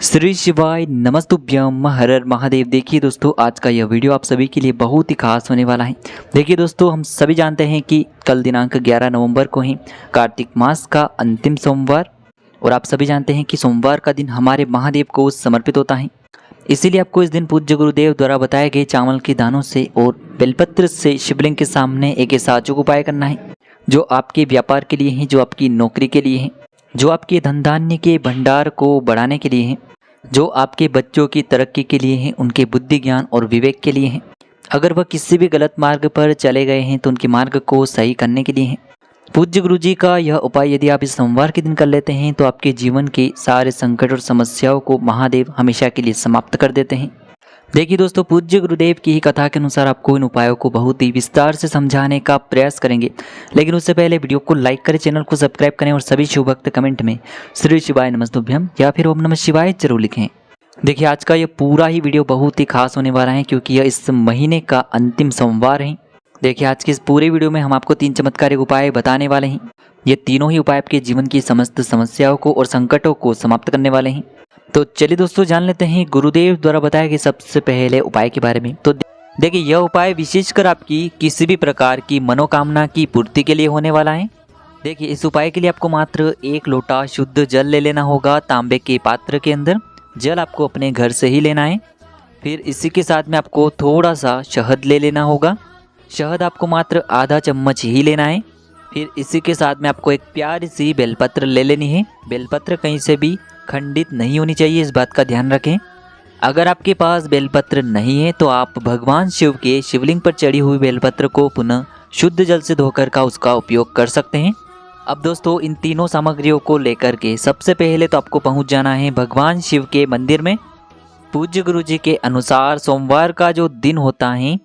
श्री शिवाय नमस्तुभ्यम हर हर महादेव। देखिए दोस्तों, आज का यह वीडियो आप सभी के लिए बहुत ही खास होने वाला है। देखिए दोस्तों, हम सभी जानते हैं कि कल दिनांक 11 नवंबर को ही कार्तिक मास का अंतिम सोमवार, और आप सभी जानते हैं कि सोमवार का दिन हमारे महादेव को समर्पित होता है। इसीलिए आपको इस दिन पूज्य गुरुदेव द्वारा बताए गए चावल के दानों से और बेलपत्र से शिवलिंग के सामने एक ऐसा अचूक उपाय करना है जो आपके व्यापार के लिए है, जो आपकी नौकरी के लिए है, जो आपके धन धान्य के भंडार को बढ़ाने के लिए है, जो आपके बच्चों की तरक्की के लिए हैं, उनके बुद्धि ज्ञान और विवेक के लिए हैं। अगर वह किसी भी गलत मार्ग पर चले गए हैं तो उनके मार्ग को सही करने के लिए हैं। पूज्य गुरु जी का यह उपाय यदि आप इस सोमवार के दिन कर लेते हैं तो आपके जीवन के सारे संकट और समस्याओं को महादेव हमेशा के लिए समाप्त कर देते हैं। देखिए दोस्तों, पूज्य गुरुदेव की ही कथा के अनुसार आपको इन उपायों को बहुत ही विस्तार से समझाने का प्रयास करेंगे, लेकिन उससे पहले वीडियो को लाइक करें, चैनल को सब्सक्राइब करें और सभी शिव भक्त कमेंट में श्री शिवाय नमस्तुभ्यम या फिर ओम नमः शिवाय जरूर लिखें। देखिए, आज का यह पूरा ही वीडियो बहुत ही खास होने वाला है क्योंकि यह इस महीने का अंतिम सोमवार है। देखिए, आज के इस पूरे वीडियो में हम आपको 3 चमत्कारिक उपाय बताने वाले हैं। ये तीनों ही उपाय आपके जीवन की समस्त समस्याओं को और संकटों को समाप्त करने वाले हैं। तो चलिए दोस्तों, जान लेते हैं गुरुदेव द्वारा बताए गए सबसे पहले उपाय के बारे में। तो देखिए, यह उपाय विशेषकर आपकी किसी भी प्रकार की मनोकामना की पूर्ति के लिए होने वाला है। देखिए, इस उपाय के लिए आपको मात्र 1 लोटा शुद्ध जल ले लेना होगा तांबे के पात्र के अंदर। जल आपको अपने घर से ही लेना है। फिर इसी के साथ में आपको थोड़ा सा शहद ले लेना होगा। शहद आपको मात्र आधा चम्मच ही लेना है। फिर इसी के साथ में आपको एक प्यारी सी बेलपत्र ले लेनी है। बेलपत्र कहीं से भी खंडित नहीं होनी चाहिए, इस बात का ध्यान रखें। अगर आपके पास बेलपत्र नहीं है तो आप भगवान शिव के शिवलिंग पर चढ़ी हुई बेलपत्र को पुनः शुद्ध जल से धोकर का उसका उपयोग कर सकते हैं। अब दोस्तों, इन तीनों सामग्रियों को लेकर के सबसे पहले तो आपको पहुंच जाना है भगवान शिव के मंदिर में। पूज्य गुरु जी के अनुसार सोमवार का जो दिन होता है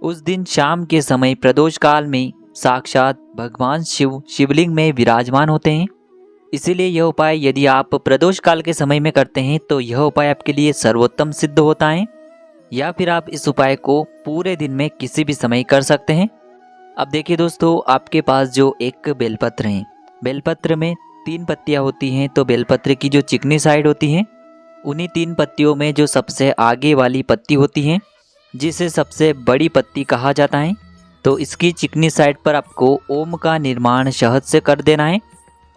उस दिन शाम के समय प्रदोष काल में साक्षात भगवान शिव शिवलिंग में विराजमान होते हैं। इसीलिए यह उपाय यदि आप प्रदोष काल के समय में करते हैं तो यह उपाय आपके लिए सर्वोत्तम सिद्ध होता है, या फिर आप इस उपाय को पूरे दिन में किसी भी समय कर सकते हैं। अब देखिए दोस्तों, आपके पास जो एक बेलपत्र है, बेलपत्र में 3 पत्तियां होती हैं। तो बेलपत्र की जो चिकनी साइड होती है, उन्हीं 3 पत्तियों में जो सबसे आगे वाली पत्ती होती है, जिसे सबसे बड़ी पत्ती कहा जाता है, तो इसकी चिकनी साइड पर आपको ओम का निर्माण शहद से कर देना है।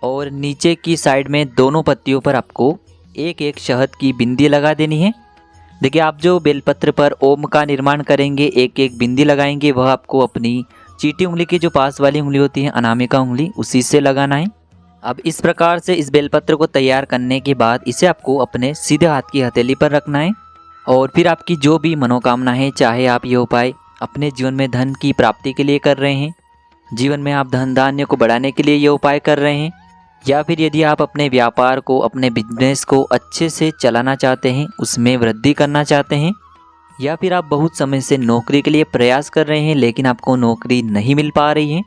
और नीचे की साइड में दोनों पत्तियों पर आपको एक एक शहद की बिंदी लगा देनी है। देखिए, आप जो बेलपत्र पर ओम का निर्माण करेंगे, एक एक बिंदी लगाएंगे, वह आपको अपनी चीटी उंगली की जो पास वाली उंगली होती है, अनामिका उंगली, उसी से लगाना है। अब इस प्रकार से इस बेलपत्र को तैयार करने के बाद इसे आपको अपने सीधे हाथ की हथेली पर रखना है। और फिर आपकी जो भी मनोकामना है, चाहे आप ये उपाय अपने जीवन में धन की प्राप्ति के लिए कर रहे हैं, जीवन में आप धन धान्य को बढ़ाने के लिए ये उपाय कर रहे हैं, या फिर यदि आप अपने व्यापार को, अपने बिजनेस को अच्छे से चलाना चाहते हैं, उसमें वृद्धि करना चाहते हैं, या फिर आप बहुत समय से नौकरी के लिए प्रयास कर रहे हैं लेकिन आपको नौकरी नहीं मिल पा रही है,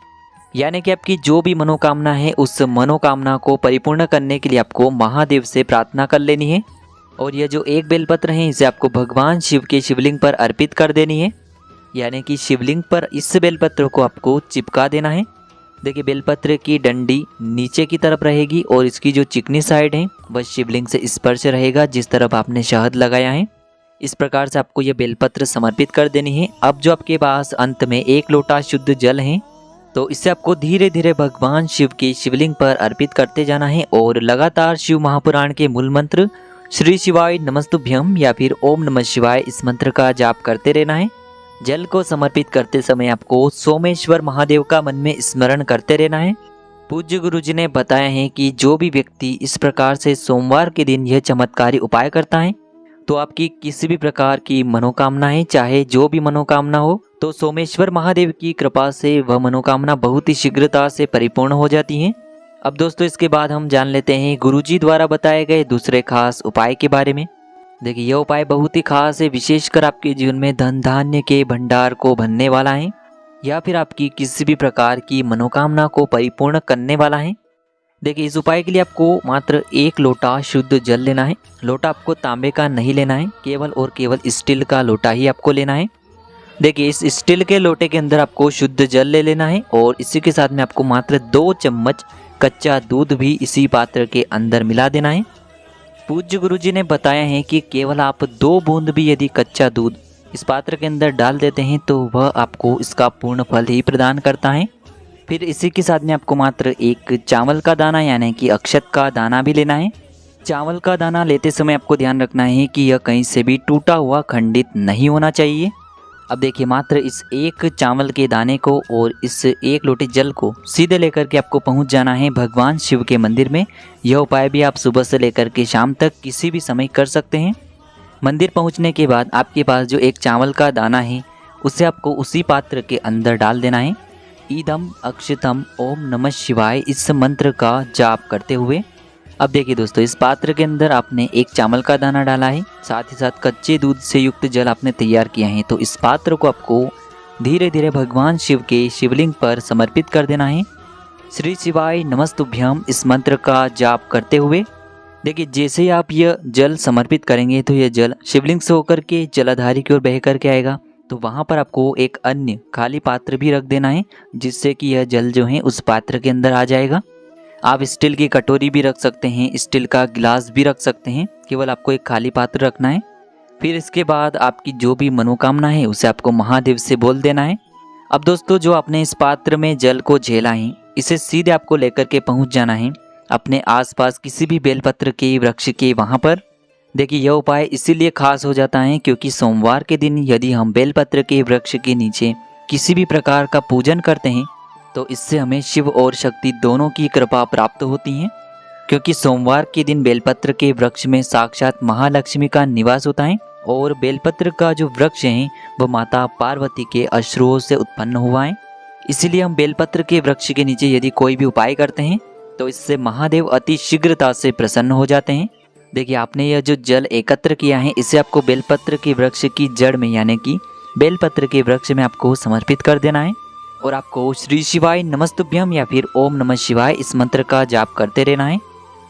यानी कि आपकी जो भी मनोकामना है उस मनोकामना को परिपूर्ण करने के लिए आपको महादेव से प्रार्थना कर लेनी है। और यह जो एक बेलपत्र है, इसे आपको भगवान शिव के शिवलिंग पर अर्पित कर देनी है, यानी कि शिवलिंग पर इस बेलपत्र को आपको चिपका देना है। देखिए, बेलपत्र की डंडी नीचे की तरफ रहेगी और इसकी जो चिकनी साइड है वह शिवलिंग से स्पर्श रहेगा जिस तरफ आपने शहद लगाया है। इस प्रकार से आपको यह बेलपत्र समर्पित कर देनी है। अब जो आपके पास अंत में 1 लोटा शुद्ध जल है, तो इसे आपको धीरे धीरे भगवान शिव के शिवलिंग पर अर्पित करते जाना है और लगातार शिव महापुराण के मूल मंत्र श्री शिवाय नमस्तुभ्यम या फिर ओम नमः शिवाय, इस मंत्र का जाप करते रहना है। जल को समर्पित करते समय आपको सोमेश्वर महादेव का मन में स्मरण करते रहना है। पूज्य गुरु जी ने बताया है कि जो भी व्यक्ति इस प्रकार से सोमवार के दिन यह चमत्कारी उपाय करता है तो आपकी किसी भी प्रकार की मनोकामना है, चाहे जो भी मनोकामना हो, तो सोमेश्वर महादेव की कृपा से वह मनोकामना बहुत ही शीघ्रता से परिपूर्ण हो जाती है। अब दोस्तों, इसके बाद हम जान लेते हैं गुरु जी द्वारा बताए गए दूसरे खास उपाय के बारे में। देखिए, यह उपाय बहुत ही खास है, विशेषकर आपके जीवन में धन धान्य के भंडार को भरने वाला है, या फिर आपकी किसी भी प्रकार की मनोकामना को परिपूर्ण करने वाला है। देखिए, इस उपाय के लिए आपको मात्र 1 लोटा शुद्ध जल लेना है। लोटा आपको तांबे का नहीं लेना है, केवल और केवल स्टील का लोटा ही आपको लेना है। देखिए, इस स्टील के लोटे के अंदर आपको शुद्ध जल ले लेना है और इसी के साथ में आपको मात्र 2 चम्मच कच्चा दूध भी इसी पात्र के अंदर मिला देना है। पूज्य गुरुजी ने बताया है कि केवल आप 2 बूंद भी यदि कच्चा दूध इस पात्र के अंदर डाल देते हैं तो वह आपको इसका पूर्ण फल ही प्रदान करता है। फिर इसी के साथ में आपको मात्र एक चावल का दाना यानी कि अक्षत का दाना भी लेना है। चावल का दाना लेते समय आपको ध्यान रखना है कि यह कहीं से भी टूटा हुआ खंडित नहीं होना चाहिए। अब देखिए, मात्र इस एक चावल के दाने को और इस 1 लोटे जल को सीधे लेकर के आपको पहुंच जाना है भगवान शिव के मंदिर में। यह उपाय भी आप सुबह से लेकर के शाम तक किसी भी समय कर सकते हैं। मंदिर पहुंचने के बाद आपके पास जो एक चावल का दाना है उसे आपको उसी पात्र के अंदर डाल देना है। ईदम अक्षतम ओम नमः शिवाय इस मंत्र का जाप करते हुए। अब देखिए दोस्तों, इस पात्र के अंदर आपने एक चावल का दाना डाला है, साथ ही साथ कच्चे दूध से युक्त जल आपने तैयार किया है। तो इस पात्र को आपको धीरे धीरे भगवान शिव के शिवलिंग पर समर्पित कर देना है। श्री शिवाय नमस्तुभ्यम इस मंत्र का जाप करते हुए। देखिए, जैसे ही आप यह जल समर्पित करेंगे तो यह जल शिवलिंग से होकर के जलाधारी की ओर बह करके आएगा। तो वहाँ पर आपको एक अन्य खाली पात्र भी रख देना है, जिससे कि यह जल जो है उस पात्र के अंदर आ जाएगा। आप स्टील की कटोरी भी रख सकते हैं, स्टील का गिलास भी रख सकते हैं, केवल आपको एक खाली पात्र रखना है। फिर इसके बाद आपकी जो भी मनोकामना है उसे आपको महादेव से बोल देना है। अब दोस्तों, जो आपने इस पात्र में जल को झेला है इसे सीधे आपको लेकर के पहुंच जाना है अपने आसपास किसी भी बेलपत्र के वृक्ष के वहाँ पर। देखिए, यह उपाय इसीलिए खास हो जाता है क्योंकि सोमवार के दिन यदि हम बेलपत्र के वृक्ष के नीचे किसी भी प्रकार का पूजन करते हैं तो इससे हमें शिव और शक्ति दोनों की कृपा प्राप्त होती है। क्योंकि सोमवार के दिन बेलपत्र के वृक्ष में साक्षात महालक्ष्मी का निवास होता है और बेलपत्र का जो वृक्ष है वह माता पार्वती के अश्रुओं से उत्पन्न हुआ है। इसीलिए हम बेलपत्र के वृक्ष के नीचे यदि कोई भी उपाय करते हैं तो इससे महादेव अति शीघ्रता से प्रसन्न हो जाते हैं। देखिए, आपने यह जो जल एकत्र किया है इसे आपको बेलपत्र के वृक्ष की जड़ में यानी कि बेलपत्र के वृक्ष में आपको समर्पित कर देना है और आपको श्री शिवाय नमस्तुभ्यम या फिर ओम नमः शिवाय इस मंत्र का जाप करते रहना है।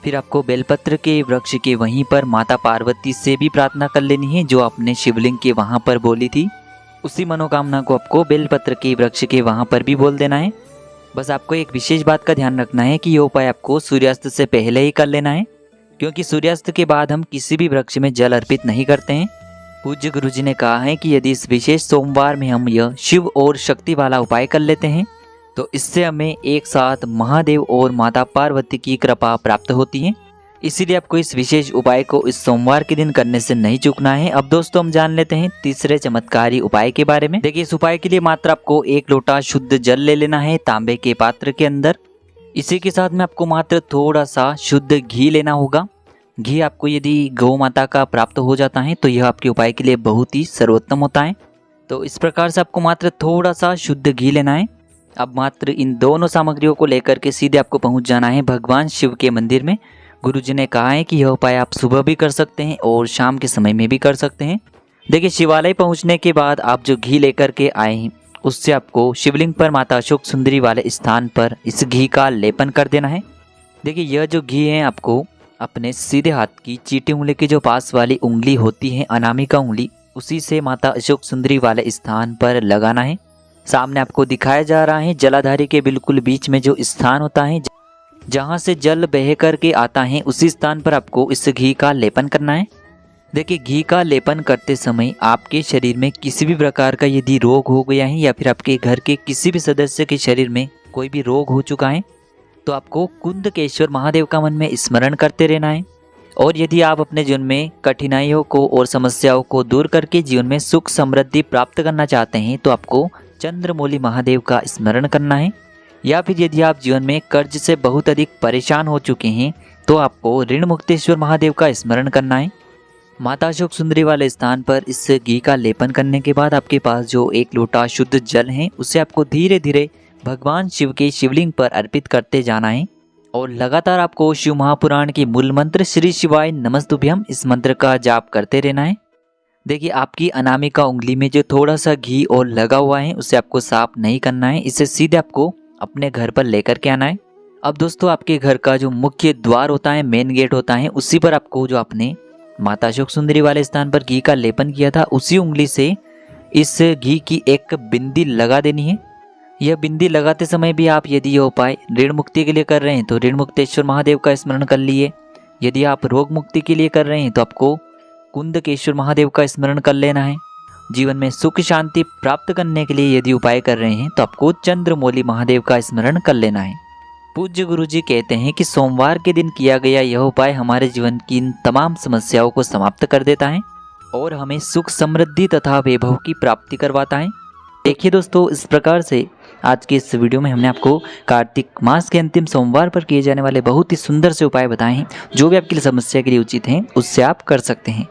फिर आपको बेलपत्र के वृक्ष के वहीं पर माता पार्वती से भी प्रार्थना कर लेनी है जो आपने शिवलिंग के वहाँ पर बोली थी। उसी मनोकामना को आपको बेलपत्र के वृक्ष के वहाँ पर भी बोल देना है। बस आपको एक विशेष बात का ध्यान रखना है कि ये उपाय आपको सूर्यास्त से पहले ही कर लेना है, क्योंकि सूर्यास्त के बाद हम किसी भी वृक्ष में जल अर्पित नहीं करते हैं। पूज्य गुरुजी ने कहा है कि यदि इस विशेष सोमवार में हम यह शिव और शक्ति वाला उपाय कर लेते हैं तो इससे हमें एक साथ महादेव और माता पार्वती की कृपा प्राप्त होती है। इसीलिए आपको इस विशेष उपाय को इस सोमवार के दिन करने से नहीं चूकना है। अब दोस्तों, हम जान लेते हैं तीसरे चमत्कारी उपाय के बारे में। देखिए, इस उपाय के लिए मात्र आपको 1 लोटा शुद्ध जल ले लेना है तांबे के पात्र के अंदर। इसी के साथ में आपको मात्र थोड़ा सा शुद्ध घी लेना होगा। घी आपको यदि गौ माता का प्राप्त हो जाता है तो यह आपके उपाय के लिए बहुत ही सर्वोत्तम होता है। तो इस प्रकार से आपको मात्र थोड़ा सा शुद्ध घी लेना है। अब मात्र इन दोनों सामग्रियों को लेकर के सीधे आपको पहुंच जाना है भगवान शिव के मंदिर में। गुरुजी ने कहा है कि यह उपाय आप सुबह भी कर सकते हैं और शाम के समय में भी कर सकते हैं। देखिए, शिवालय पहुंचने के बाद आप जो घी लेकर के आए हैं उससे आपको शिवलिंग पर माता अशोक सुंदरी वाले स्थान पर इस घी का लेपन कर देना है। देखिए, यह जो घी है आपको अपने सीधे हाथ की चीटी उंगली की जो पास वाली उंगली होती है, अनामिका उंगली, उसी से माता अशोक सुंदरी वाले स्थान पर लगाना है। सामने आपको दिखाया जा रहा है जलाधारी के बिल्कुल बीच में जो स्थान होता है जहाँ से जल बह करके आता है, उसी स्थान पर आपको इस घी का लेपन करना है। देखिए, घी का लेपन करते समय आपके शरीर में किसी भी प्रकार का यदि रोग हो गया है या फिर आपके घर के किसी भी सदस्य के शरीर में कोई भी रोग हो चुका है तो आपको कुंदकेश्वर महादेव का मन में स्मरण करते रहना है। और यदि आप अपने जीवन में कठिनाइयों को और समस्याओं को दूर करके जीवन में सुख समृद्धि प्राप्त करना चाहते हैं तो आपको चंद्रमौली महादेव का स्मरण करना है। या फिर यदि आप जीवन में कर्ज से बहुत अधिक परेशान हो चुके हैं तो आपको ऋण मुक्तेश्वर महादेव का स्मरण करना है। माता अशोक सुंदरी वाले स्थान पर इस घी का लेपन करने के बाद आपके पास जो 1 लोटा शुद्ध जल है उसे आपको धीरे धीरे भगवान शिव के शिवलिंग पर अर्पित करते जाना है और लगातार आपको शिव महापुराण के मूल मंत्र श्री शिवाय नमस्तुभ्यम इस मंत्र का जाप करते रहना है। देखिए, आपकी अनामिका उंगली में जो थोड़ा सा घी और लगा हुआ है उसे आपको साफ नहीं करना है, इसे सीधे आपको अपने घर पर लेकर के आना है। अब दोस्तों, आपके घर का जो मुख्य द्वार होता है, मेन गेट होता है, उसी पर आपको जो आपने माता अशोक सुंदरी वाले स्थान पर घी का लेपन किया था उसी उंगली से इस घी की एक बिंदी लगा देनी है। यह बिंदी लगाते समय भी आप यदि यह उपाय ऋण मुक्ति के लिए कर रहे हैं तो ऋण मुक्तेश्वर महादेव का स्मरण कर लिए। यदि आप रोग मुक्ति के लिए कर रहे हैं तो आपको कुंदकेश्वर महादेव का स्मरण कर लेना है। जीवन में सुख शांति प्राप्त करने के लिए यदि उपाय कर रहे हैं तो आपको चंद्रमौली महादेव का स्मरण कर लेना है। पूज्य गुरुजी कहते हैं कि सोमवार के दिन किया गया यह उपाय हमारे जीवन की इन तमाम समस्याओं को समाप्त कर देता है और हमें सुख समृद्धि तथा वैभव की प्राप्ति करवाता है। देखिए दोस्तों, इस प्रकार से आज के इस वीडियो में हमने आपको कार्तिक मास के अंतिम सोमवार पर किए जाने वाले बहुत ही सुंदर से उपाय बताए हैं, जो भी आपके लिए समस्या के लिए उचित हैं उससे आप कर सकते हैं।